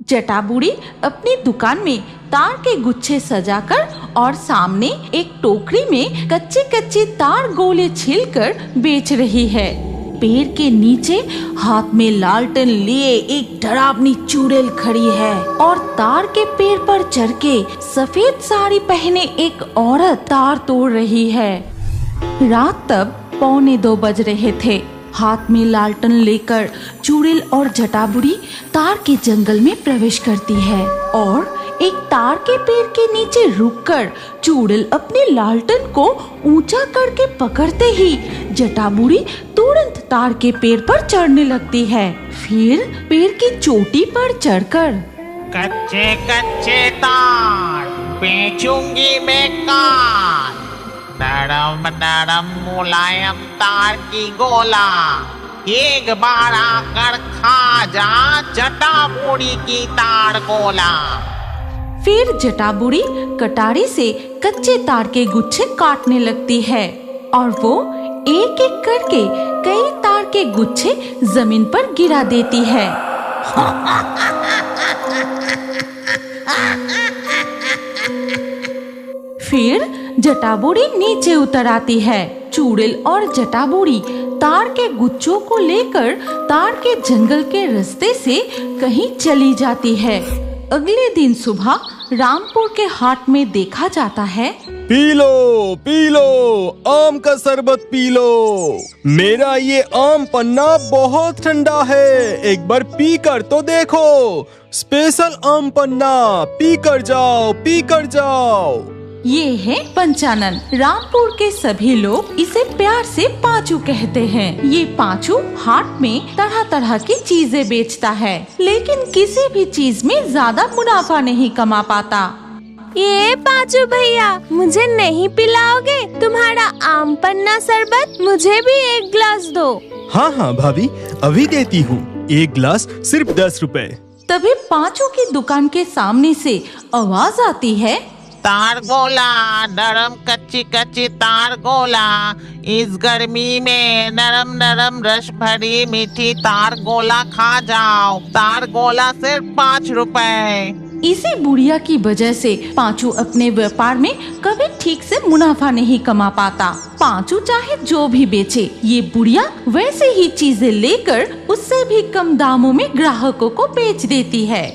जटा बूढ़ी अपनी दुकान में तार के गुच्छे सजाकर और सामने एक टोकरी में कच्चे कच्चे तार गोले छीलकर बेच रही है। पेड़ के नीचे हाथ में लालटेन लिए एक डरावनी चुड़ैल खड़ी है और तार के पेड़ पर चढ़ के सफेद साड़ी पहने एक औरत तार तोड़ रही है। रात तब 1:45 बज रहे थे। हाथ में लालटेन लेकर चुड़ैल और जटा बूढ़ी तार के जंगल में प्रवेश करती है और एक तार के पेड़ के नीचे रुककर चुड़ैल अपने लालटेन को ऊंचा करके पकड़ते ही जटा बूढ़ी तुरंत तार के पेड़ पर चढ़ने लगती है। फिर पेड़ की चोटी पर चढ़कर कच्चे कच्चे तार बेचूंगी मैं काट, नरम नरम मुलायम तार की गोला, एक बार आकर खा जा जटा बूढ़ी की तार गोला। फिर जटा बूढ़ी कटारी से कच्चे तार के गुच्छे काटने लगती है और वो एक एक करके कई तार के गुच्छे जमीन पर गिरा देती है। फिर जटा बूढ़ी नीचे उतर आती है। चुड़ैल और जटा बूढ़ी तार के गुच्छों को लेकर तार के जंगल के रास्ते से कहीं चली जाती है। अगले दिन सुबह रामपुर के हाट में देखा जाता है। पी लो आम का शरबत पी लो। मेरा ये आम पन्ना बहुत ठंडा है, एक बार पी कर तो देखो। स्पेशल आम पन्ना, पी कर जाओ। ये है पंचानन। रामपुर के सभी लोग इसे प्यार से पांचू कहते हैं। ये पांचू हाट में तरह तरह की चीजें बेचता है, लेकिन किसी भी चीज में ज्यादा मुनाफा नहीं कमा पाता। ये पांचू भैया, मुझे नहीं पिलाओगे तुम्हारा आम पन्ना शरबत? मुझे भी एक गिलास दो। हाँ भाभी, अभी देती हूँ। एक गिलास सिर्फ 10 रुपए। तभी पांचू की दुकान के सामने से आवाज आती है, तार गोला, नरम कच्ची कच्ची तार गोला, इस गर्मी में नरम नरम रस भरी मीठी तार गोला खा जाओ। तार गोला सिर्फ 5 रुपए। इसी बुढ़िया की वजह से पांचू अपने व्यापार में कभी ठीक से मुनाफा नहीं कमा पाता। पांचू चाहे जो भी बेचे, ये बुढ़िया वैसे ही चीजें लेकर उससे भी कम दामों में ग्राहकों को बेच देती है।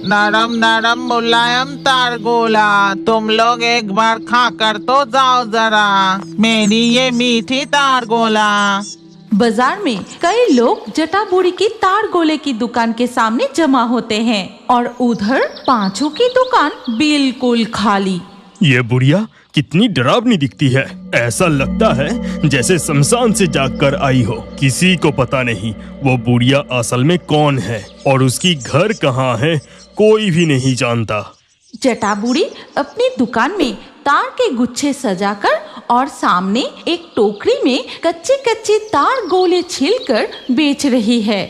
नरम नरम मुलायम तार गोला, तुम लोग एक बार खा कर तो जाओ जरा, मेरी ये मीठी तार गोला। बाजार में कई लोग जटा बूढ़ी की तार गोले की दुकान के सामने जमा होते हैं और उधर पांचू की दुकान बिल्कुल खाली। ये बुढ़िया कितनी डरावनी दिखती है। ऐसा लगता है जैसे शमशान से जागकर आई हो। किसी को पता नहीं वो बुढ़िया असल में कौन है और उसकी घर कहाँ है, कोई भी नहीं जानता। जटा बूढ़ी अपनी दुकान में तार के गुच्छे सजाकर और सामने एक टोकरी में कच्चे कच्चे तार गोले छीलकर बेच रही है।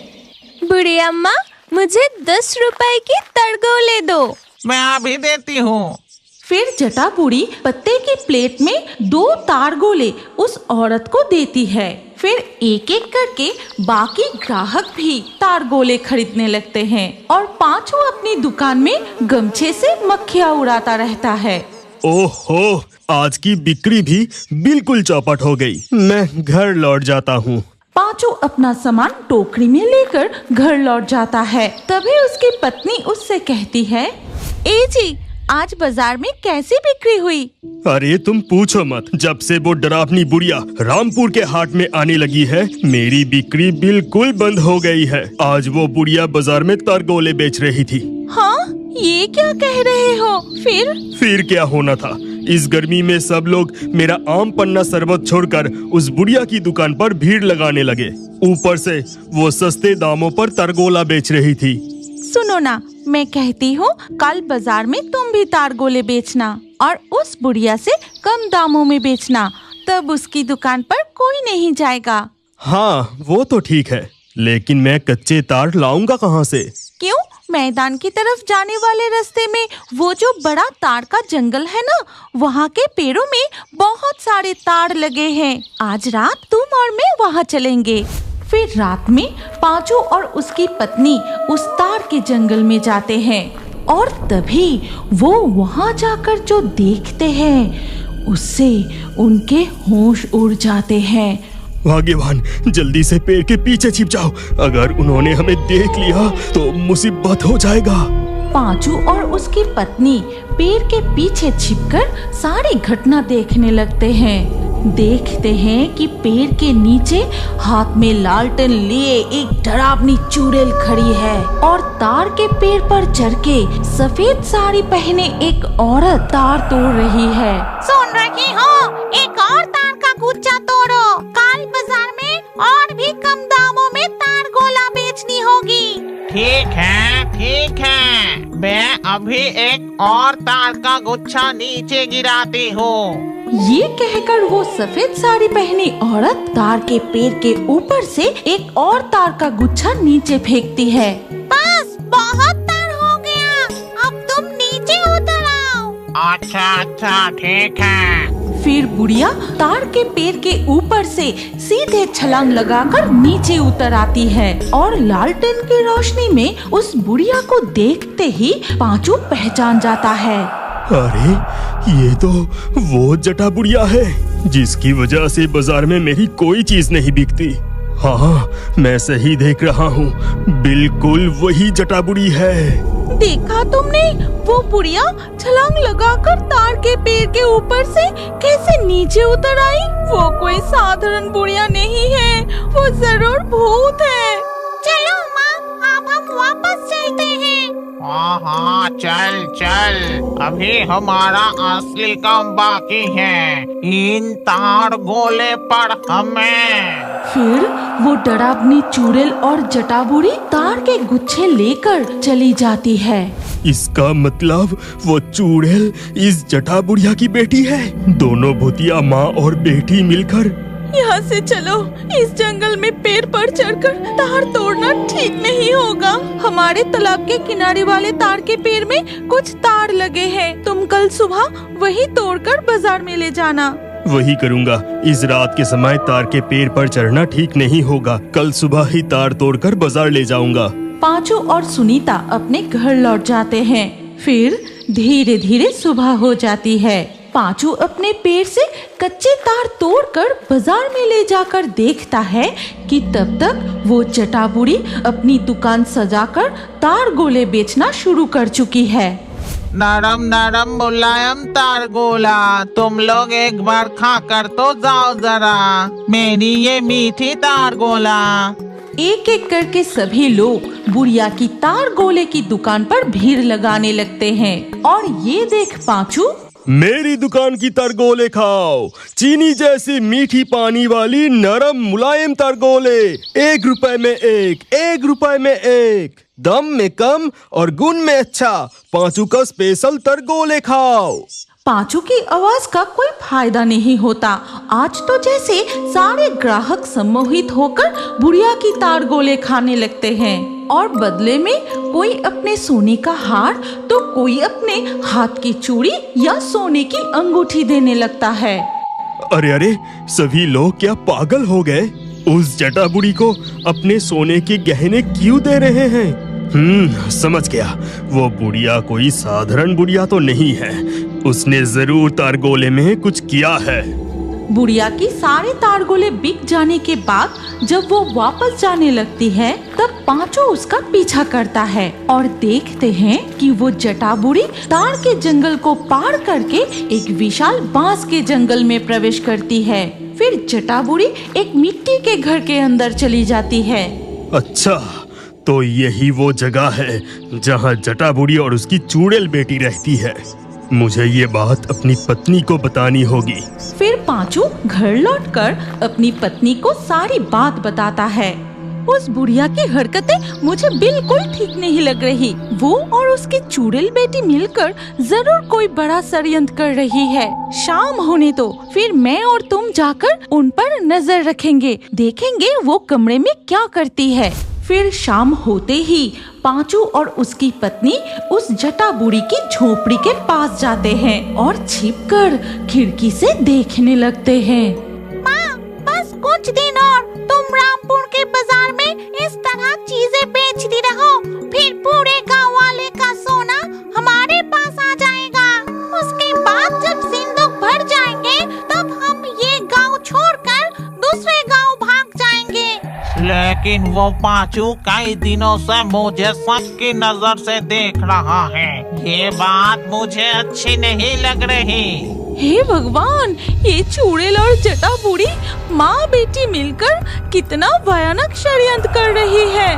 बूढ़ी अम्मा, मुझे 10 रुपए की तरगोले दो। मैं अभी देती हूँ। फिर जटा बूढ़ी पत्ते की प्लेट में 2 तार गोले उस औरत को देती है। फिर एक एक करके बाकी ग्राहक भी तार गोले खरीदने लगते हैं और पांचू अपनी दुकान में गमछे से मक्खियाँ उड़ाता रहता है। ओहो, आज की बिक्री भी बिल्कुल चौपट हो गई। मैं घर लौट जाता हूँ। पांचू अपना सामान टोकरी में लेकर घर लौट जाता है। तभी उसकी पत्नी उससे कहती है, ए जी, आज बाजार में कैसी बिक्री हुई? अरे तुम पूछो मत, जब से वो डरावनी बुढ़िया रामपुर के हाट में आने लगी है, मेरी बिक्री बिल्कुल बंद हो गई है। आज वो बुढ़िया बाजार में तरगोले बेच रही थी। हाँ, ये क्या कह रहे हो? फिर क्या होना था? इस गर्मी में सब लोग मेरा आम पन्ना शरबत छोड़कर उस बुढ़िया की दुकान पर भीड़ लगाने लगे। ऊपर से वो सस्ते दामों पर तरगोला बेच रही थी। सुनो ना, मैं कहती हूँ कल बाजार में तुम भी तार गोले बेचना और उस बुढ़िया से कम दामों में बेचना, तब उसकी दुकान पर कोई नहीं जाएगा। हाँ, वो तो ठीक है, लेकिन मैं कच्चे तार लाऊंगा कहाँ से? क्यों? मैदान की तरफ जाने वाले रास्ते में वो जो बड़ा तार का जंगल है ना, वहाँ के पेड़ों में बहुत सारे तार लगे हैं। आज रात तुम और मैं वहाँ चलेंगे। फिर रात में पांचू और उसकी पत्नी उस तार के जंगल में जाते हैं और तभी वो वहां जाकर जो देखते हैं उससे उनके होश उड़ जाते हैं। भाग्यवान, जल्दी से पेड़ के पीछे छिप जाओ, अगर उन्होंने हमें देख लिया तो मुसीबत हो जाएगा। पांचू और उसकी पत्नी पेड़ के पीछे छिपकर सारी घटना देखने लगते हैं। देखते हैं कि पेड़ के नीचे हाथ में लालटेन लिए एक डरावनी चुड़ैल खड़ी है और तार के पेड़ पर चढ़ के सफेद साड़ी पहने एक औरत तार तोड़ रही है। सुन रही हो? एक और तार का गुच्छा तोड़ो, कल बाजार में और भी कम दामों में तार गोला बेचनी होगी। ठीक है, मैं अभी एक और तार का गुच्छा नीचे गिराती हूँ। ये कहकर वो सफेद साड़ी पहनी औरत तार के पेड़ के ऊपर से एक और तार का गुच्छा नीचे फेंकती है। बस बहुत तार हो गया, अब तुम नीचे उतर आओ। अच्छा, ठीक है। फिर बुढ़िया तार के पेड़ के ऊपर से सीधे छलांग लगाकर नीचे उतर आती है और लालटेन की रोशनी में उस बुढ़िया को देखते ही पांचू पहचान जाता है। अरे, ये तो वो जटा बुढ़िया है जिसकी वजह से बाजार में मेरी कोई चीज नहीं बिकती। हाँ, मैं सही देख रहा हूँ, बिल्कुल वही जटा बुढ़ी है। देखा तुमने? वो बुढ़िया छलांग लगाकर तार के पेड़ के ऊपर से कैसे नीचे उतर आई। वो कोई साधारण बुढ़िया नहीं है, वो जरूर भूत है। चलो माँ, अब हम वापस चलते हैं। हाँ, चल, अभी हमारा असली काम बाकी है, इन तार गोले पर हमें। फिर वो डरावनी चुड़ैल और जटा बूढ़ी तार के गुच्छे लेकर चली जाती है। इसका मतलब वो चुड़ैल इस जटा बुढ़िया की बेटी है। दोनों भूतिया माँ और बेटी मिलकर। यहाँ से चलो, इस जंगल में पेड़ पर चढ़कर तार तोड़ना ठीक नहीं होगा। हमारे तालाब के किनारे वाले तार के पेड़ में कुछ तार लगे हैं, तुम कल सुबह वही तोड़कर बाजार में ले जाना। वही करूँगा। इस रात के समय तार के पेड़ पर चढ़ना ठीक नहीं होगा, कल सुबह ही तार तोड़कर बाजार ले जाऊंगा। पांचू और सुनीता अपने घर लौट जाते हैं। फिर धीरे धीरे सुबह हो जाती है। पांचू अपने पेड़ से कच्चे तार तोड़कर बाजार में ले जाकर देखता है कि तब तक वो जटा बूढ़ी अपनी दुकान सजाकर तार गोले बेचना शुरू कर चुकी है। नरम नरम मुलायम तार गोला, तुम लोग एक बार खा कर तो जाओ जरा, मेरी ये मीठी तार गोला। एक एक करके सभी लोग बुढ़िया की तार गोले की दुकान पर भीड़ लगाने लगते हैं और ये देख पांचू, मेरी दुकान की तरगोले खाओ, चीनी जैसी मीठी पानी वाली नरम मुलायम तरगोले, 1 रुपए में 1 रुपए में 1, दम में कम और गुण में अच्छा, पांचू का स्पेशल तरगोले खाओ। पांचू की आवाज का कोई फायदा नहीं होता। आज तो जैसे सारे ग्राहक सम्मोहित होकर बुढ़िया की तार गोले खाने लगते हैं और बदले में कोई अपने सोने का हार तो कोई अपने हाथ की चूड़ी या सोने की अंगूठी देने लगता है। अरे, सभी लोग क्या पागल हो गए? उस जटा बुढ़ी को अपने सोने के गहने क्यों दे रहे हैं? समझ गया, वो बुढ़िया कोई साधारण बुढ़िया तो नहीं है, उसने जरूर तारगोले में कुछ किया है। बुढ़िया की सारे तारगोले बिक जाने के बाद जब वो वापस जाने लगती है तब पांचू उसका पीछा करता है और देखते हैं कि वो जटा बुढ़ी तार के जंगल को पार करके एक विशाल बांस के जंगल में प्रवेश करती है। फिर जटा बुढ़ी एक मिट्टी के घर के अंदर चली जाती है। अच्छा, तो यही वो जगह है जहाँ जटा बुढ़ी और उसकी चुड़ैल बेटी रहती है। मुझे ये बात अपनी पत्नी को बतानी होगी। फिर पांचू घर लौटकर अपनी पत्नी को सारी बात बताता है। उस बुढ़िया की हरकतें मुझे बिल्कुल ठीक नहीं लग रही। वो और उसकी चुड़ैल बेटी मिलकर जरूर कोई बड़ा षड्यंत्र कर रही है। शाम होने दो, फिर मैं और तुम जाकर उन पर नजर रखेंगे, देखेंगे वो कमरे में क्या करती है। फिर शाम होते ही पांचू और उसकी पत्नी उस जटा बूढ़ी की झोपड़ी के पास जाते हैं और छिपकर खिड़की से देखने लगते हैं। माँ, बस कुछ दिन और तुम रामपुर के बाजार इस तरह चीजें बेचती रहो, फिर पूरे गांव वाले का सोना हमारे पास आ जाएगा। उसके बाद जब सिंदूक भर जाएंगे तब हम ये गांव छोड़कर दूसरे गांव भाग जाएंगे। लेकिन वो पांचू कई दिनों से मुझे सबकी नजर से देख रहा है, ये बात मुझे अच्छी नहीं लग रही। हे भगवान, ये चुड़ैल और जटा बूढ़ी माँ बेटी मिलकर कितना भयानक षड्यंत्र कर रही है।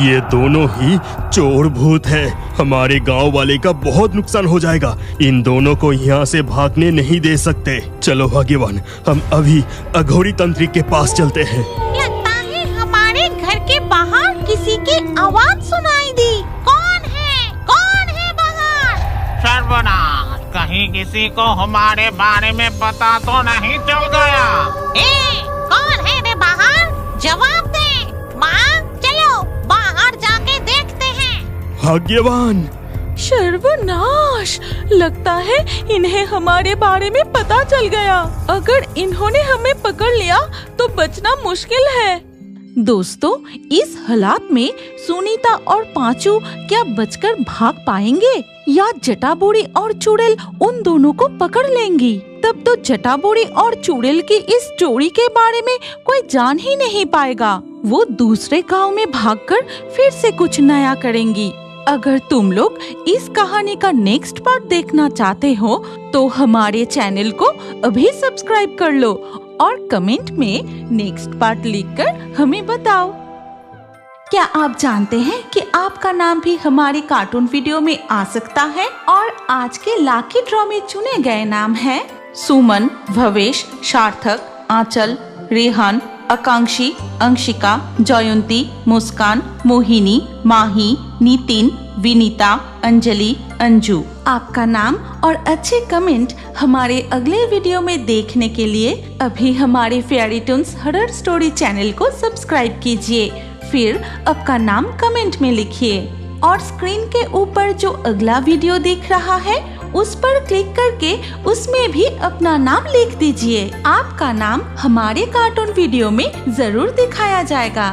ये दोनों ही चोर भूत है, हमारे गांव वाले का बहुत नुकसान हो जाएगा। इन दोनों को यहाँ से भागने नहीं दे सकते। चलो भाग्यवान, हम अभी अघोरी तंत्री के पास चलते हैं। लगता है हमारे घर के बाहर किसी की आवाज सुनाई दी। कौन है बाहर? सर्वनाश, कहीं किसी को हमारे बारे में पता तो नहीं चल गया। कौन है रे बाहर? जवाब दे। माँ, चलो बाहर जाके देखते हैं। भाग्यवान, सर्वनाश, लगता है इन्हें हमारे बारे में पता चल गया। अगर इन्होंने हमें पकड़ लिया तो बचना मुश्किल है। दोस्तों, इस हालात में सुनीता और पांचू क्या बचकर भाग पाएंगे या जटाबूढ़ी और चुड़ैल उन दोनों को पकड़ लेंगी? तब तो जटाबूढ़ी और चुड़ैल की इस जोड़ी के बारे में कोई जान ही नहीं पाएगा। वो दूसरे गांव में भागकर फिर से कुछ नया करेंगी। अगर तुम लोग इस कहानी का नेक्स्ट पार्ट देखना चाहते हो तो हमारे चैनल को अभी सब्सक्राइब कर लो और कमेंट में नेक्स्ट पार्ट लिखकर हमें बताओ। क्या आप जानते हैं कि आपका नाम भी हमारे कार्टून वीडियो में आ सकता है? और आज के लाकी ड्रॉ में चुने गए नाम हैं सुमन, भवेश, सार्थक, आंचल, रेहान, आकांक्षी, अंशिका, जयंती, मुस्कान, मोहिनी, माही, नितिन, विनीता, अंजलि, अंजू। आपका नाम और अच्छे कमेंट हमारे अगले वीडियो में देखने के लिए अभी हमारे fairy tunes horror story channel को सब्सक्राइब कीजिए, फिर आपका नाम कमेंट में लिखिए और स्क्रीन के ऊपर जो अगला वीडियो दिख रहा है उस पर क्लिक करके उसमें भी अपना नाम लिख दीजिए। आपका नाम हमारे कार्टून वीडियो में जरूर दिखाया जाएगा।